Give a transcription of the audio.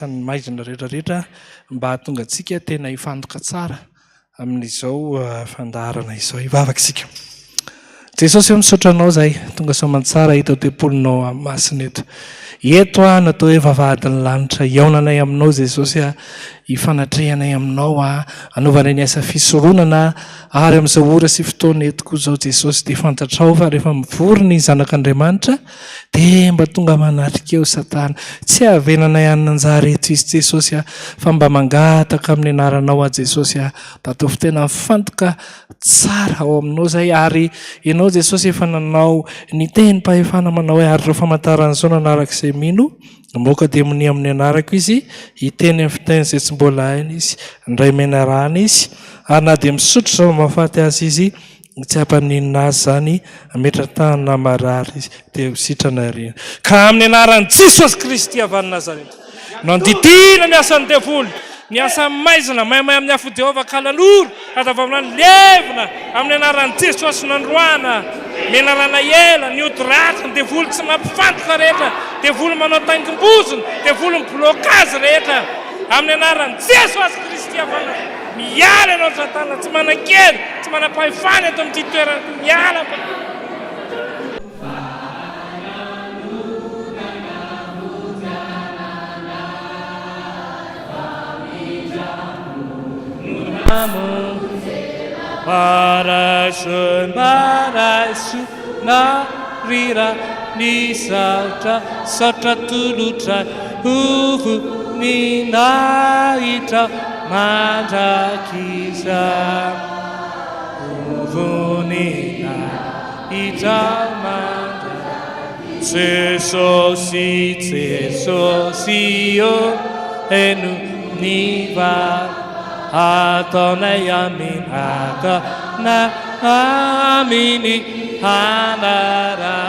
Ny maizina rehetrarehetra mba hahatonga antsika tena hifantoka tsara amin'izao fandaharana izao. Hivavaka isika. Jesosy eo misaotra anao zahay, tonga soamantsara hita tempolinao amin'ny masina eto. Eto natao hoe vavahadin'ny lanitra, iaonanay aminao Jesosy hifanatrehanay aminao hanaovanay ny asa fisoroonana ary amin'izao ora sy fotoana eto koa izao Jesosy dia fantatrao fa rehefa mivory ny zanak'Andriamanitra dia mba tonga manatrika eo Satana. Tsy havenanay ananjary eto izy Jesosy fa mba mangataka amin'ny anaranao Jesosy da ataovy tena mifantoka tsara ao aminao zay ary ianao Jesosy efa nanao ny tenim-pahefana manao hoe ary ireo famantaran'izao nanarak'izay mino moka dia mini amin'ny anarako izy hiteny amin'ny fiteny izay tsy mbola hainy izy indray menarana izy ary na dia misotro zao mahafaty azy izy tsy hampaninina azy zany metratahana marary izy dia sitrana rina ka amin'ny anaran'i Jesosy Kristy avy any Nazareta no andidina ny asan'ny devoly ny asa maizina maimay amin'ny afo Jehovah kalaloro adavamina ny levina amin'ny anaran'i Jesosy nandroana menarana ela ny odiratra ny devoly tsy mampifantoka rehetra devoly manao taingim-bozona devoly miblôkazy rehetra amin'ny anaran'i Jesosy Kristy avana miala ianao Satana tsy manan-kely tsy manam-pahefana eto amin'ity toerana miala Maraisu narira ni satra tulutra uvu ni naita mandrakisa uvu ni naita mandrakisa Sesosi o enu niva Atonai amin na amini hanara